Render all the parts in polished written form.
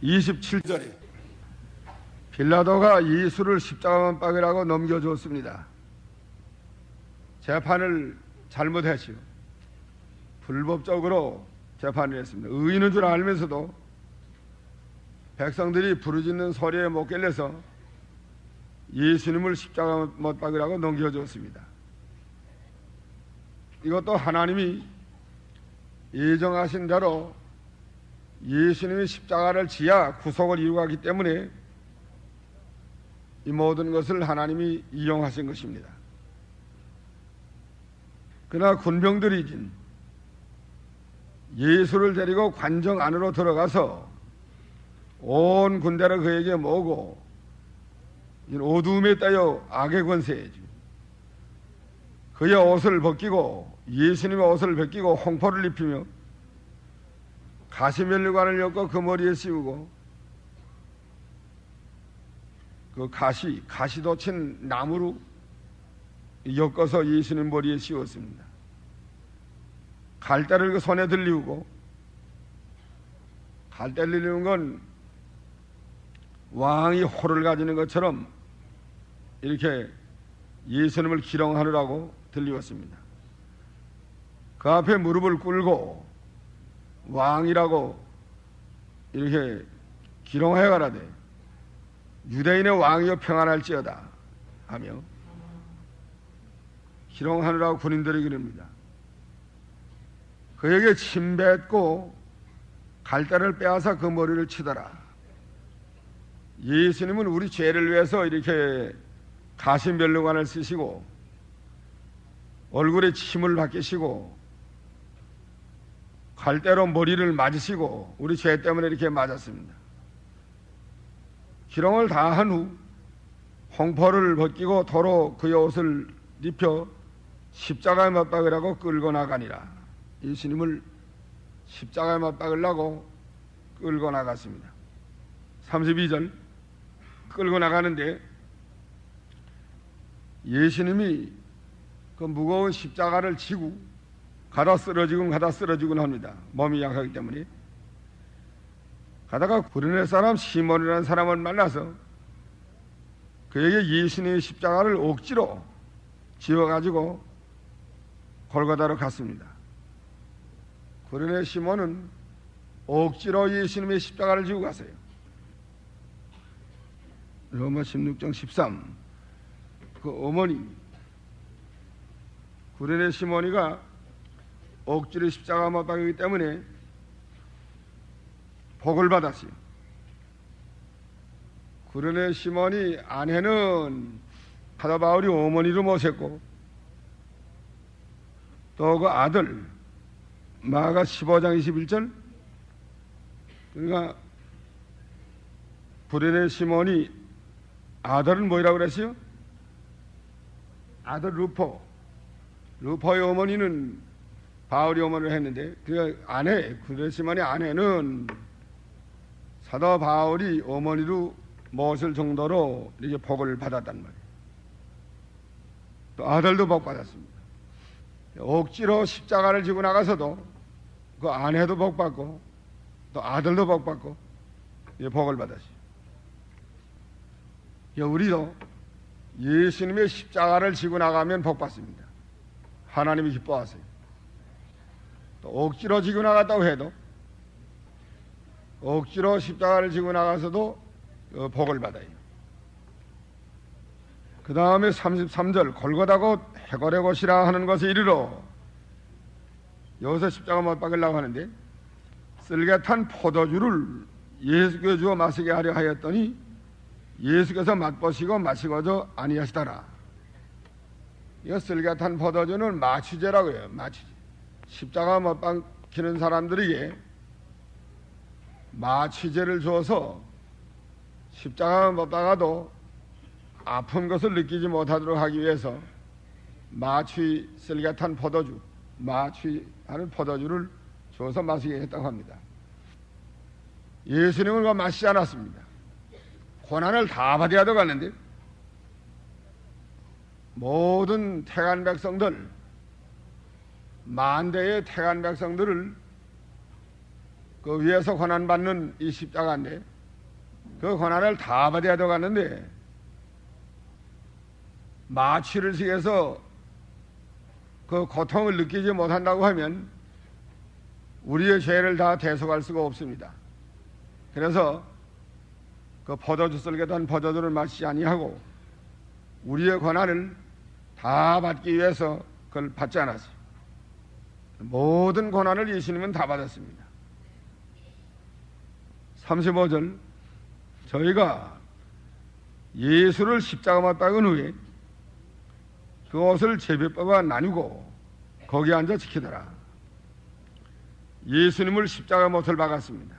27절에 빌라도가 예수를 십자가만 박으라고 넘겨줬습니다. 재판을 잘못했지요. 불법적으로 재판을 했습니다. 의인인 줄 알면서도 백성들이 부르짖는 소리에 못 깰려서 예수님을 십자가 못 박으라고 넘겨줬습니다. 이것도 하나님이 예정하신 대로 예수님이 십자가를 지야 구속을 이루었기 때문에 이 모든 것을 하나님이 이용하신 것입니다. 그러나 군병들이 진 예수를 데리고 관정 안으로 들어가서 온 군대를 그에게 모으고 어두움에 따여 악의 권세에 그의 옷을 벗기고 예수님의 옷을 벗기고 홍포를 입히며 가시면류관을 엮어 그 머리에 씌우고 그 가시도 친 나무로 엮어서 예수님 머리에 씌웠습니다. 갈대를 그 손에 들리우고, 갈대를 들리는 건 왕이 호를 가지는 것처럼 이렇게 예수님을 기롱하느라고 들리웠습니다. 그 앞에 무릎을 꿇고 왕이라고 이렇게 기롱하여 가라되 유대인의 왕이여 평안할지어다 하며 기롱하느라고 군인들이 그럽니다. 그에게 침 뱉고 갈대를 빼앗아 그 머리를 치더라. 예수님은 우리 죄를 위해서 이렇게 가시면류관을 쓰시고 얼굴에 침을 박히시고 갈대로 머리를 맞으시고 우리 죄 때문에 이렇게 맞았습니다. 기롱을 다 한 후 홍포를 벗기고 도로 그의 옷을 입혀 십자가에 못 박으라고 끌고 나가니라. 예수님을 십자가에 못 박으려고 끌고 나갔습니다. 32절 끌고 나가는데 예수님이 그 무거운 십자가를 지고 가다 쓰러지곤 합니다. 몸이 약하기 때문에. 가다가 구레네 사람 시몬이라는 사람을 만나서 그에게 예수님의 십자가를 억지로 지어가지고 골고다로 갔습니다. 구레네 시몬은 억지로 예수님의 십자가를 지고 갔어요. 로마 16장 13 그 어머니 구레네 시몬이가 억지로 십자가 못 박이기 때문에 복을 받았어요. 구레네 시몬이 아내는 사도 바울이 어머니로 모셨고 또 그 아들 마가 15장 21절 그러니까 구레네 시몬이 아들은 뭐라고 그랬어요? 아들 루포의 어머니는 바울이 어머니를 했는데 그 아내 구레네 시몬의 아내는 사도 바울이 어머니로 모실 정도로 이렇게 복을 받았단 말이에요. 또 아들도 복 받았습니다. 억지로 십자가를 지고 나가서도 그 아내도 복 받고 또 아들도 복 받고 복을 받았어요. 우리도 예수님의 십자가를 지고 나가면 복 받습니다. 하나님이 기뻐하세요. 또 억지로 지고 나갔다고 해도 억지로 십자가를 지고 나가서도 복을 받아요. 그 다음에 33절 골고다고 해골의 곳이라 하는 것에 이르러 여기서 십자가 못 박으려고 하는데 쓸개 탄 포도주를 예수께 주어 마시게 하려 하였더니 예수께서 맛보시고 마시고도 아니하시더라. 이 쓸개 탄 포도주는 마취제라고 해요. 마취제. 십자가 못 박히는 사람들에게 마취제를 줘서 십자가 못 박아도 아픈 것을 느끼지 못하도록 하기 위해서 쓸개 탄 포도주, 마취하는 포도주를 줘서 마시게 했다고 합니다. 예수님은 그거 마시지 않았습니다. 고난을 다 받아야 되겠는데 모든 태간 백성들, 만대의 태간 백성들을 그 위에서 고난받는 이 십자가인데 그 고난을 다 받아야 되겠는데 마취를 시켜서 그 고통을 느끼지 못한다고 하면 우리의 죄를 다 대속할 수가 없습니다. 그래서 그 포도주 썰개던 포도주를 마시지 아니하고 우리의 고난을 다 받기 위해서 그걸 받지 않았어요. 모든 고난을 예수님은 다 받았습니다. 35절 저희가 예수를 십자가 못 박은 후에 그것을 제비뽑아 나누고 거기 앉아 지키더라. 예수님을 십자가 못을 박았습니다.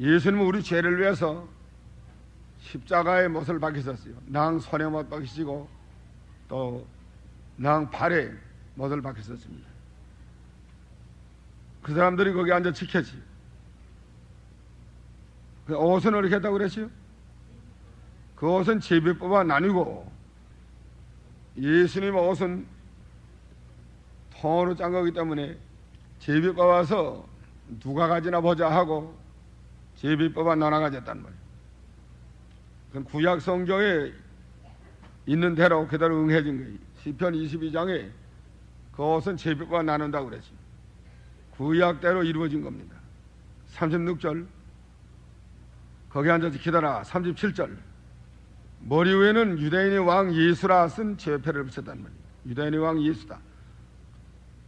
예수님은 우리 죄를 위해서 십자가의 못을 박히셨어요. 낭 손에 못 박히시고 또 낭 발에 못을 박히셨습니다. 그 사람들이 거기 앉아 지켰지. 그 옷은 어떻게 했다고 그랬어요? 그 옷은 제비 뽑아 나누고 예수님 옷은 통으로 짠 거기 때문에 제비 뽑아서 누가 가지나 보자 하고 제비 뽑아 나눠 가졌단 말이에요. 그건 구약 성경에 있는 대로 그대로 응해진 거예요. 시편 22장에 그 옷은 제비 뽑아 나눈다고 그랬어요. 구약대로 이루어진 겁니다. 36절 거기 앉아 지키더라. 37절 머리 위에는 유대인의 왕 예수라 쓴 제표를 붙였단 말이에요. 유대인의 왕 예수다.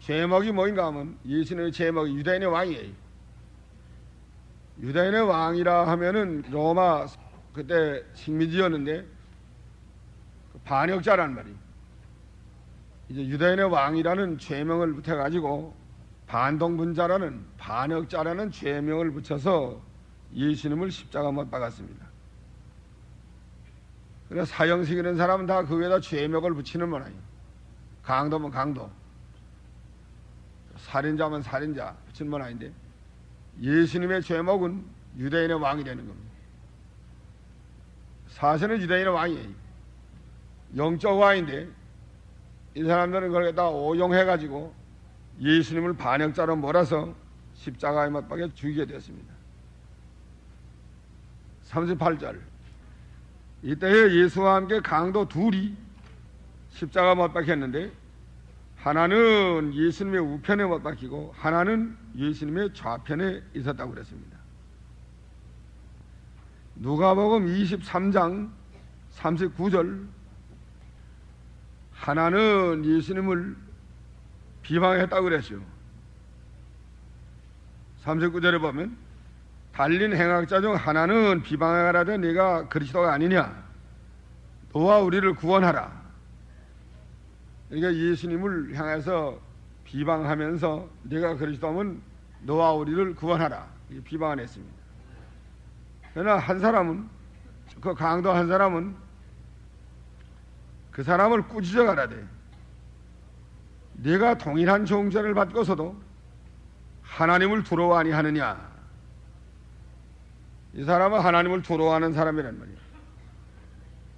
제목이 뭐인가 하면 예수님의 제목이 유대인의 왕이에요. 유대인의 왕이라 하면은 로마 그때 식민지였는데 반역자란 말이에요. 이제 유대인의 왕이라는 죄명을 붙여가지고 반동분자라는 반역자라는 죄명을 붙여서 예수님을 십자가 못 박았습니다. 그래서 사형시키는 사람은 다 그 위에다 죄명을 붙이는 모양이에요. 강도면 강도, 살인자면 살인자 붙이는 모양인데 예수님의 죄목은 유대인의 왕이 되는 겁니다. 사실은 유대인의 왕이에요. 영적 왕인데 이 사람들은 그걸 갖다 오용해가지고 예수님을 반역자로 몰아서 십자가에 못 박여 죽이게 되었습니다. 38절 이때에 예수와 함께 강도 둘이 십자가 못 박혔는데 하나는 예수님의 우편에 못 박히고 하나는 예수님의 좌편에 있었다고 그랬습니다. 누가복음 23장 39절 하나는 예수님을 비방했다고 그랬어요. 39절에 보면 달린 행악자 중 하나는 비방하라되 네가 그리스도가 아니냐 너와 우리를 구원하라. 그러니까 예수님을 향해서 비방하면서 네가 그리스도면 너와 우리를 구원하라 비방을 했습니다. 그러나 한 사람은 그 강도 한 사람은 그 사람을 꾸짖어 가라되 네가 동일한 종죄를 받고서도 하나님을 두려워하니 하느냐. 이 사람은 하나님을 두려워하는 사람이란 말이에요.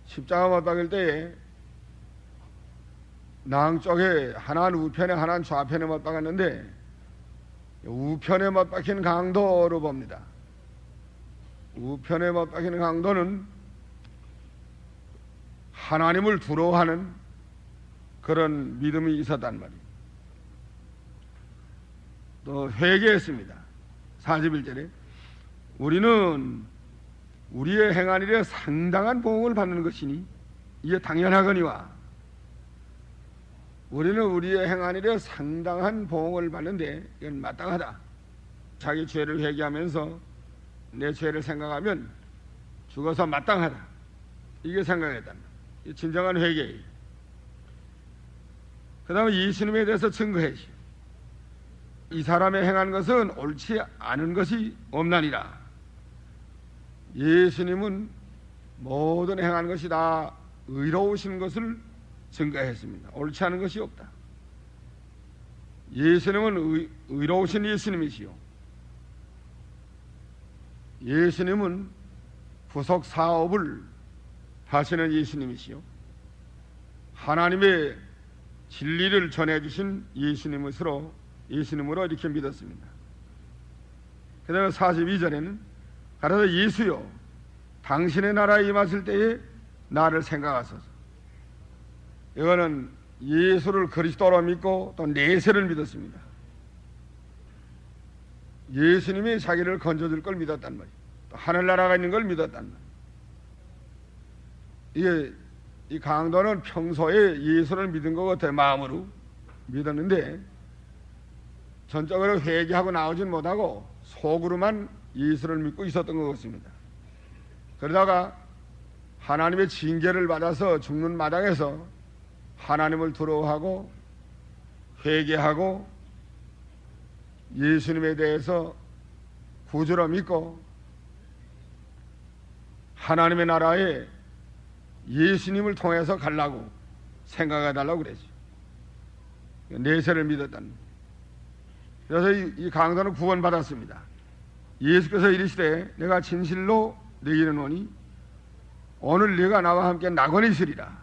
십자가 못 박일 때에 낭쪽에 하나는 우편에 하나는 좌편에 못 박았는데 우편에 못 박힌 강도로 봅니다. 우편에 못 박힌 강도는 하나님을 두려워하는 그런 믿음이 있었단 말이에요. 또 회개했습니다. 41절에 우리는 우리의 행한 일에 상당한 보응을 받는 것이니 이에 당연하거니와 우리는 우리의 행한 일에 상당한 보응을 받는데 이건 마땅하다. 자기 죄를 회개하면서 내 죄를 생각하면 죽어서 마땅하다. 이게 생각했단 말이에요. 진정한 회개예요. 그 다음에 예수님에 대해서 증거해요. 이 사람의 행한 것은 옳지 않은 것이 없나니라. 예수님은 모든 행한 것이 다 의로우신 것을 증거했습니다. 옳지 않은 것이 없다. 예수님은 의로우신 예수님이시요. 예수님은 구속 사업을 하시는 예수님이시요. 하나님의 진리를 전해주신 예수님으로 이렇게 믿었습니다. 그 다음에 42절에는 가라사 예수여 당신의 나라에 임하실 때에 나를 생각하소서. 이거는 예수를 그리스도로 믿고 또 내세를 믿었습니다. 예수님이 자기를 건져줄 걸 믿었단 말이에요. 또 하늘나라가 있는 걸 믿었단 말이에요. 이 강도는 평소에 예수를 믿은 것 같아요. 마음으로 믿었는데 전적으로 회개하고 나오진 못하고 속으로만 예수를 믿고 있었던 것 같습니다. 그러다가 하나님의 징계를 받아서 죽는 마당에서 하나님을 두려워하고 회개하고 예수님에 대해서 구주로 믿고 하나님의 나라에 예수님을 통해서 가려고 생각해달라고 그랬죠. 내세를 믿었다는. 그래서 이 강도는 구원받았습니다. 예수께서 이르시되 내가 진실로 내게 이르노니 오늘 네가 나와 함께 낙원에 있으리라.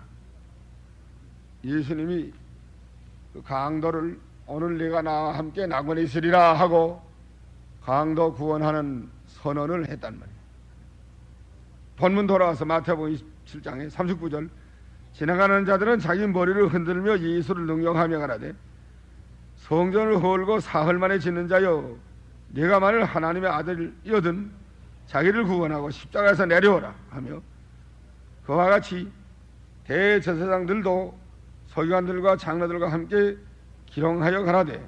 예수님이 그 강도를 오늘 네가 나와 함께 낙원에 있으리라 하고 강도 구원하는 선언을 했단 말이에요. 본문 돌아와서 마태복음 27장에 39절 지나가는 자들은 자기 머리를 흔들며 예수를 능욕하며 가라되 성전을 헐고 사흘 만에 짓는 자여 네가 만일 하나님의 아들이거든 자기를 구원하고 십자가에서 내려오라 하며 그와 같이 대제사장들도 서기관들과 장로들과 함께 기롱하여 가라되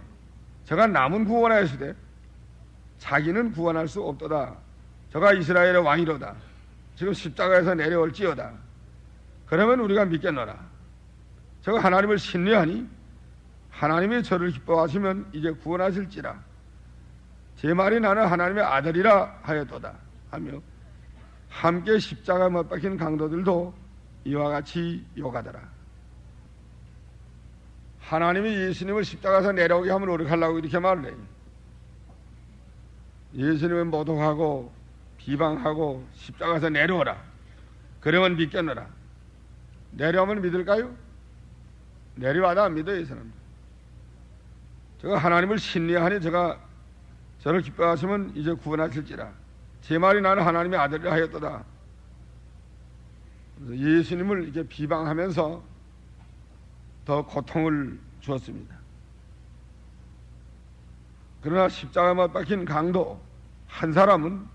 저가 남은 구원하였으되 자기는 구원할 수 없도다. 저가 이스라엘의 왕이로다. 지금 십자가에서 내려올지어다. 그러면 우리가 믿겠노라. 저가 하나님을 신뢰하니 하나님이 저를 기뻐하시면 이제 구원하실지라. 제 말이 나는 하나님의 아들이라 하였도다 하며 함께 십자가 못 박힌 강도들도 이와 같이 욕하더라. 하나님이 예수님을 십자가에서 내려오게 하면 노력하려고 이렇게 말을 해요. 예수님을 모독하고 비방하고 십자가에서 내려오라. 그러면 믿겠노라. 내려오면 믿을까요? 내려와도 안 믿어요, 이 사람들. 제가 하나님을 신뢰하니 제가 저를 기뻐하시면 이제 구원하실지라. 제 말이 나는 하나님의 아들이라 하였도다. 그래서 예수님을 이렇게 비방하면서 더 고통을 주었습니다. 그러나 십자가 못 박힌 강도 한 사람은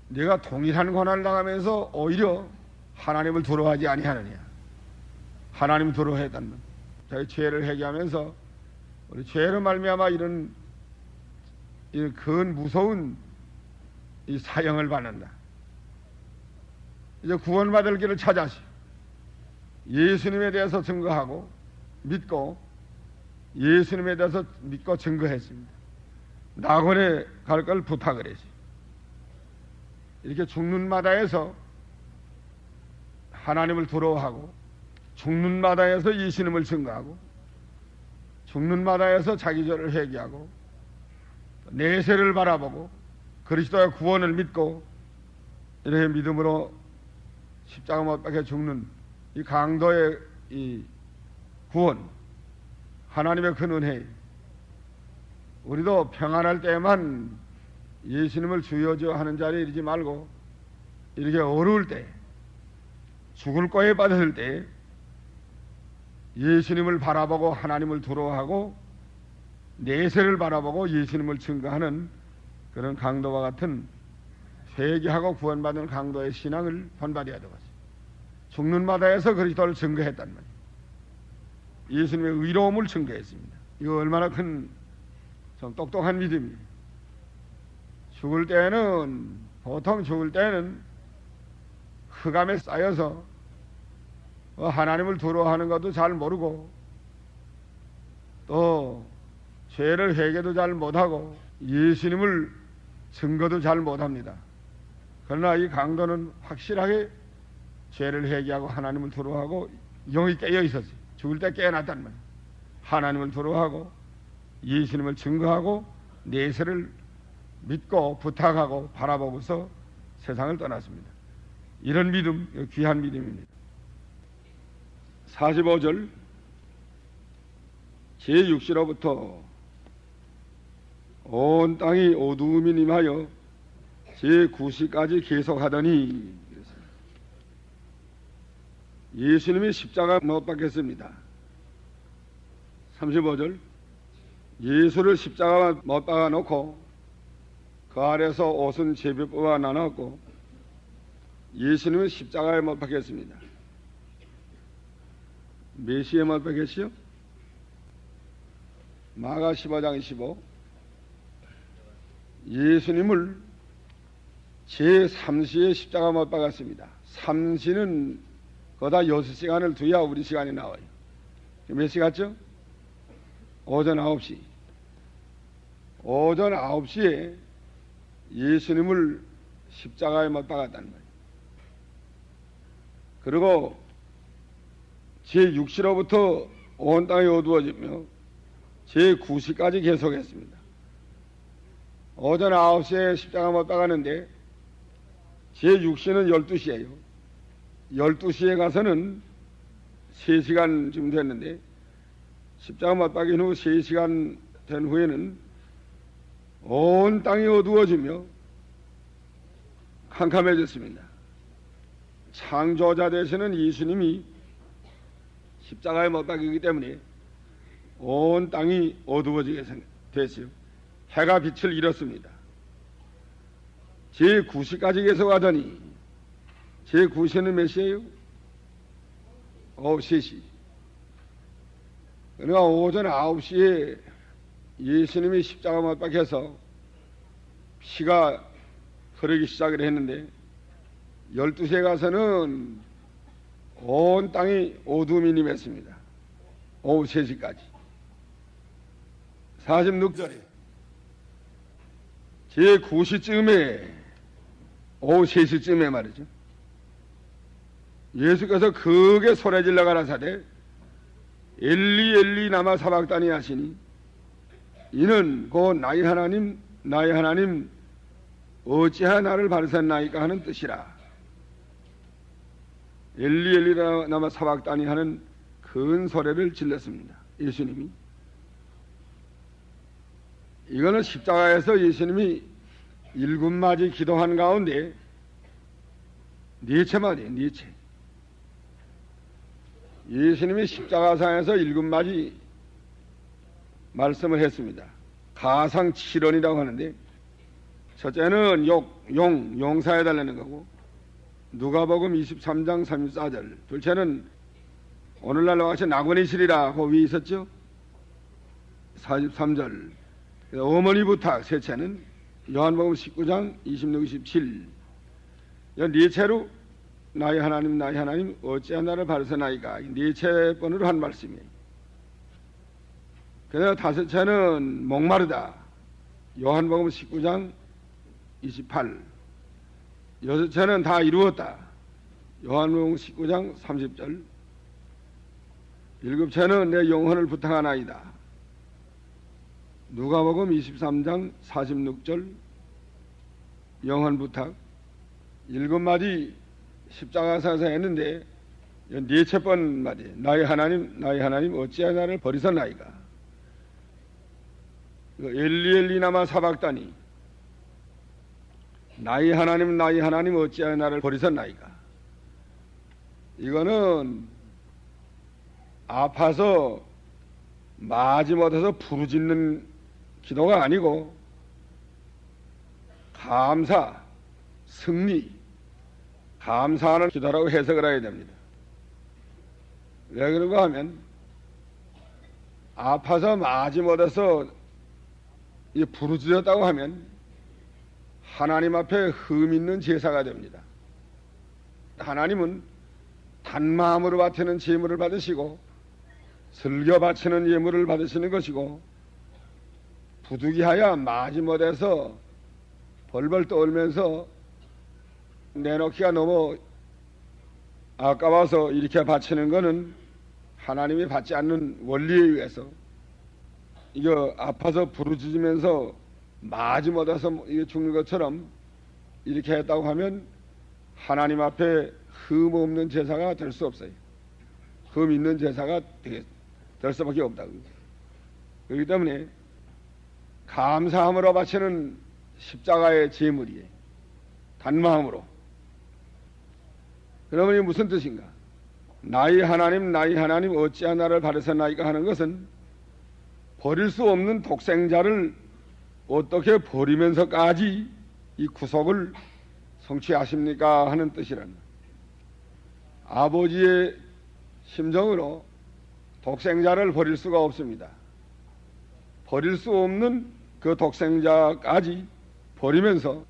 내가 동일한 고난을 당하면서 오히려 하나님을 두려워하지 아니하느냐. 하나님을 두려워했다는 자기 죄를 회개하면서 우리 죄로 말미암아 이런 큰 무서운 이 사형을 받는다. 이제 구원받을 길을 찾아시 예수님에 대해서 증거하고 믿고 예수님에 대해서 믿고 증거했습니다. 낙원에 갈 걸 부탁을 했지. 이렇게 죽는 마다에서 하나님을 두려워하고 죽는 마다에서 예수님을 증거하고 죽는 마다에서 자기 죄를 회개하고 내세를 바라보고 그리스도의 구원을 믿고 이렇게 믿음으로 십자가 못 박혀 죽는 이 강도의 이 구원, 하나님의 큰 은혜. 우리도 평안할 때만 예수님을 주여주여 하는 자리에 이르지 말고 이렇게 어려울 때, 죽을 거에 빠졌을 때 예수님을 바라보고 하나님을 두려워하고 내세를 바라보고 예수님을 증거하는 그런 강도와 같은 회개하고 구원받은 강도의 신앙을 본받아야 되겠습니다. 죽는 마다에서 그리스도를 증거했단 말이에요. 예수님의 의로움을 증거했습니다. 이거 얼마나 큰 좀 똑똑한 믿음이에요. 죽을 때는 보통 죽을 때는 흑암에 쌓여서 하나님을 두려워하는 것도 잘 모르고 또 죄를 회개도 잘 못하고 예수님을 증거도 잘 못합니다. 그러나 이 강도는 확실하게 죄를 회개하고 하나님을 두려워하고 영이 깨어 있었어요. 죽을 때 깨어났단 말이에요. 하나님을 두려워하고 예수님을 증거하고 내세를 믿고 부탁하고 바라보고서 세상을 떠났습니다. 이런 믿음, 귀한 믿음입니다. 45절 제6시로부터 온 온 땅이 어두움이 임하여 제9시까지 계속하더니, 예수님이 십자가 못 박혔습니다. 35절, 예수를 십자가 못 박아 놓고 그 아래서 옷은 제비 뽑아 나눴고 예수님은 십자가에 못 박혔습니다. 몇 시에 못 박혔시요? 마가 15장 15, 예수님을 제3시에 십자가 못 박았습니다. 3시는 거다 6시간을 두야 우리 시간이 나와요. 몇 시 같죠? 오전 9시. 오전 9시에 예수님을 십자가에 못 박았다는 거예요. 그리고 제6시로부터 온 땅이 어두워지며 제9시까지 계속했습니다. 오전 9시에 십자가 못 박았는데 제6시는 12시예요. 12시에 가서는 3시간쯤 됐는데 십자가 못 박인 후 3시간 된 후에는 온 땅이 어두워지며 캄캄해졌습니다. 창조자 되시는 예수님이 십자가에 못 박이기 때문에 온 땅이 어두워지게 됐어요. 해가 빛을 잃었습니다. 제9시까지 계속하더니 제9시는 몇 시예요? 오후 3시. 그러니까 오전 9시에 예수님이 십자가 못 박혀서 피가 흐르기 시작을 했는데 12시에 가서는 온 땅이 어둠이 임했습니다. 오후 3시까지. 46절에 제9시쯤에 오후 3시쯤에 말이죠. 예수께서 크게 소리질러 가라사대 엘리 엘리 나마 사박다니 하시니 이는 곧 나의 하나님 어찌하 나를 바르셨나이까 하는 뜻이라. 엘리 엘리 나마 사박다니 하는 큰 소리를 질렀습니다. 예수님이. 이거는 십자가에서 예수님이 7마디 기도한 가운데 4채만이에요. 4채. 예수님이 십자가상에서 7마디 말씀을 했습니다. 가상 7원이라고 하는데 첫째는 용사해달라는 거고 누가복음 23장 34절. 둘째는 오늘날과 같이 낙원이시리라 그 위에 있었죠. 43절. 어머니 부탁. 셋째는 요한복음 19장 26, 27. 네 채로 나의 하나님 어찌한 나를 바르셨나이까. 네 채 번으로 한 말씀이에요. 그다음 다섯 채는 목마르다. 요한복음 19장 28. 여섯 채는 다 이루었다. 요한복음 19장 30절. 일곱 채는 내 영혼을 부탁하나이다. 누가복음 23장 46절. 영혼 부탁. 7마디 십자가상에서 했는데 4번 마디 나의 하나님 어찌하여 나를 버리셨나이까. 엘리 나마 사박다니 나의 하나님 어찌하여 나를 버리셨나이까. 이거는 아파서 마지 못해서 부르짖는 기도가 아니고 감사, 승리, 감사하는 기도라고 해석을 해야 됩니다. 왜 그런가 하면 아파서 마지 못해서 부르짖었다고 하면 하나님 앞에 흠 있는 제사가 됩니다. 하나님은 단마음으로 바치는 제물을 받으시고 슬겨 바치는 예물을 받으시는 것이고 부득이하여 마지 못해서 벌벌 떨면서 내놓기가 너무 아까워서 이렇게 바치는 것은 하나님이 받지 않는 원리에 의해서 이거 아파서 부르짖으면서 마지 못해서 이게 죽는 것처럼 이렇게 했다고 하면 하나님 앞에 흠 없는 제사가 될 수 없어요. 흠 있는 제사가 될 수밖에 없다고. 그렇기 때문에 감사함으로 바치는 십자가의 제물이에요. 단마음으로. 그러면 이게 무슨 뜻인가? 나의 하나님 어찌하여 나를 버리셨나이까 하는 것은 버릴 수 없는 독생자를 어떻게 버리면서까지 이 구속을 성취하십니까 하는 뜻이란 아버지의 심정으로 독생자를 버릴 수가 없습니다. 버릴 수 없는 그 독생자까지 버리면서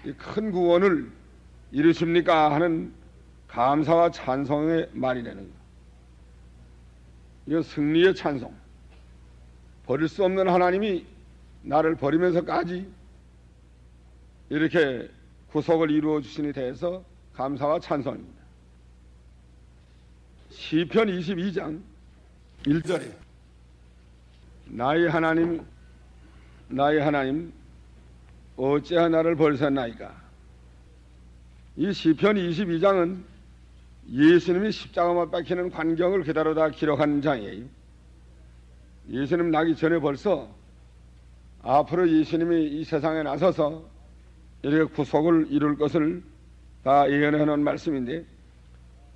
이 큰 구원을 이루십니까 하는 감사와 찬송의 말이라는 것. 이건 승리의 찬송. 버릴 수 없는 하나님이 나를 버리면서까지 이렇게 구속을 이루어 주시니 대해서 감사와 찬송입니다. 시편 22장 1절에 나의 하나님 어찌하여 나를 버리셨나이까. 이 시편 22장은 예수님이 십자가만 박히는 광경을 그대로 다 기록한 장이에요. 예수님 나기 전에 벌써 앞으로 예수님이 이 세상에 나서서 이렇게 구속을 이룰 것을 다 예언해 놓은 말씀인데,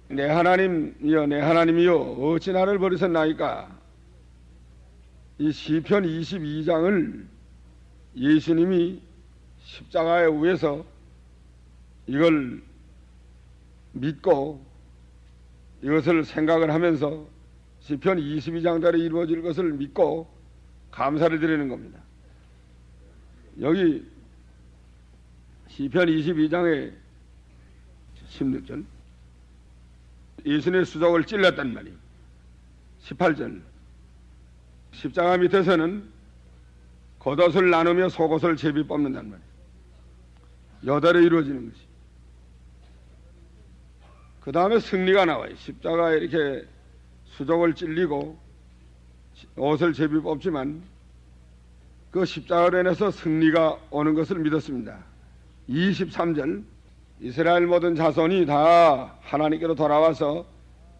내 하나님이여 어찌 나를 버리셨나이까. 이 시편 22장을 예수님이 십자가에 위에서 이걸 믿고 이것을 생각을 하면서 시편 22장대로 이루어질 것을 믿고 감사를 드리는 겁니다. 여기 시편 22장의 16절 예수님의 수족을 찔렀단 말이에요. 18절 십자가 밑에서는 겉옷을 나누며 속옷을 제비 뽑는단 말이에요. 여달에 이루어지는 것이. 그 다음에 승리가 나와요. 십자가에 이렇게 수족을 찔리고 옷을 제비 뽑지만 그 십자가로 인해서 승리가 오는 것을 믿었습니다. 23절 이스라엘 모든 자손이 다 하나님께로 돌아와서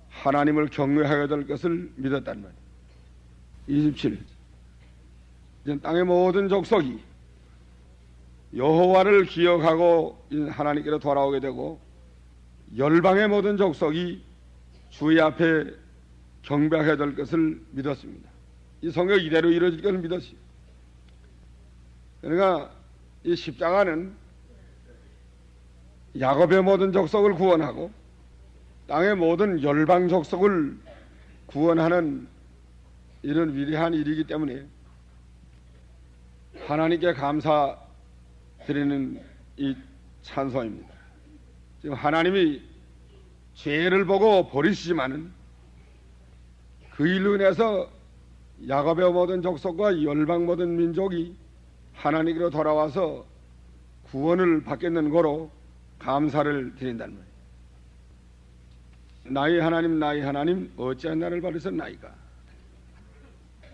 하나님을 경외하게 될 것을 믿었단 말이에요. 27절 이제 땅의 모든 족속이 여호와를 기억하고 하나님께로 돌아오게 되고 열방의 모든 족속이 주의 앞에 경배하게 될 것을 믿었습니다. 이 성경 이대로 이루어질 것을 믿었어요. 그러니까 이 십자가는 야곱의 모든 족속을 구원하고 땅의 모든 열방 족속을 구원하는 이런 위대한 일이기 때문에 하나님께 감사드리는 이 찬송입니다. 지금 하나님이 죄를 보고 버리시지만은 그 일로 인해서 야곱의 모든 족속과 열방 모든 민족이 하나님께로 돌아와서 구원을 받겠는 거로 감사를 드린다는 말이에요. 나의 하나님 어찌하여 나를 버리셨나이까.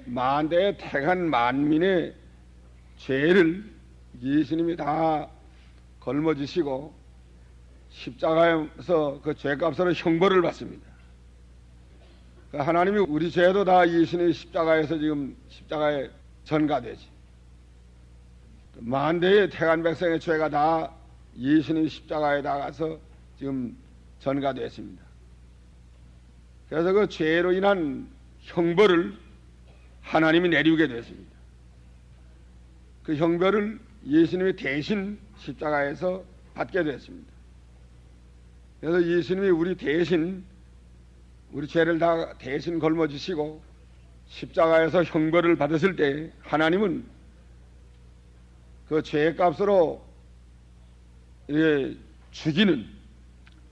만대에 택한 만민의 죄를 예수님이 다 걸머지시고 십자가에서 그 죄값으로 형벌을 받습니다. 하나님이 우리 죄도 다 예수님의 십자가에서 지금 십자가에 전가되지. 만대의 택한 백성의 죄가 다 예수님의 십자가에 나가서 지금 전가됐습니다. 그래서 그 죄로 인한 형벌을 하나님이 내리게 됐습니다. 그 형벌을 예수님이 대신 십자가에서 받게 됐습니다. 그래서 예수님이 우리 대신 우리 죄를 다 대신 걸머지시고 십자가에서 형벌을 받으실 때 하나님은 그 죄값으로 죽이는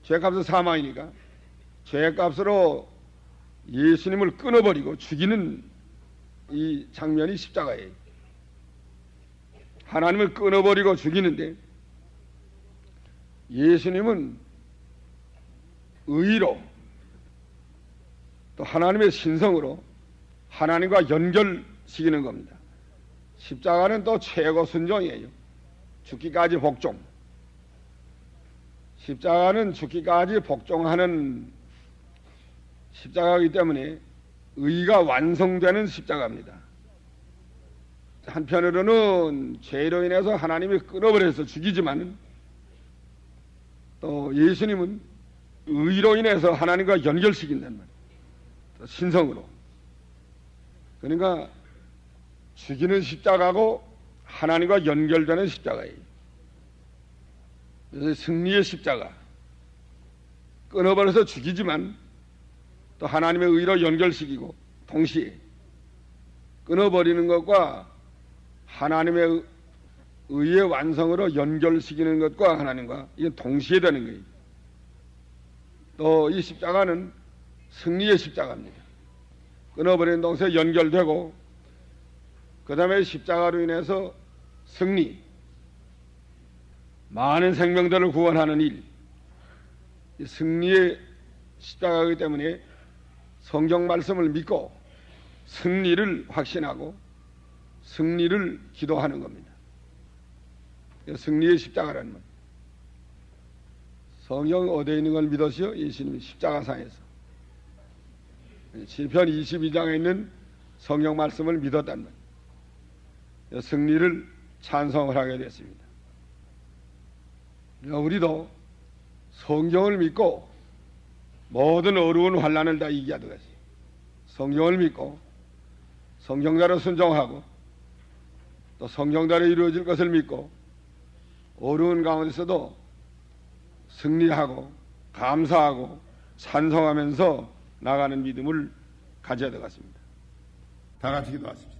죄값은 사망이니까 죄값으로 예수님을 끊어버리고 죽이는 이 장면이 십자가예요. 하나님을 끊어버리고 죽이는데 예수님은 의로 또 하나님의 신성으로 하나님과 연결시키는 겁니다. 십자가는 또 최고 순종이에요. 죽기까지 복종. 십자가는 죽기까지 복종하는 십자가이기 때문에 의가 완성되는 십자가입니다. 한편으로는 죄로 인해서 하나님이 끊어버려서 죽이지만 또 예수님은 의로 인해서 하나님과 연결시킨단 말이에요. 신성으로. 그러니까 죽이는 십자가고 하나님과 연결되는 십자가예요. 그래서 승리의 십자가. 끊어버려서 죽이지만 또 하나님의 의로 연결시키고 동시에 끊어버리는 것과 하나님의 의의 완성으로 연결시키는 것과 하나님과 이게 동시에 되는 거예요. 또 이 십자가는 승리의 십자가입니다. 끊어버리는 동시에 연결되고 그 다음에 십자가로 인해서 승리, 많은 생명들을 구원하는 일, 승리의 십자가이기 때문에 성경 말씀을 믿고 승리를 확신하고 승리를 기도하는 겁니다. 승리의 십자가라는 말. 성경 어디에 있는 걸 믿으시오? 예수님이 십자가상에서. 시편 22장에 있는 성경 말씀을 믿었단 말이에요. 승리를 찬송을 하게 됐습니다. 우리도 성경을 믿고 모든 어려운 환난을 다 이기하듯이 성경을 믿고 성경대로 순종하고 또 성경대로 이루어질 것을 믿고 어려운 가운데서도 승리하고 감사하고 찬송하면서 나가는 믿음을 가져야 되겠습니다. 다 같이 기도하십시오.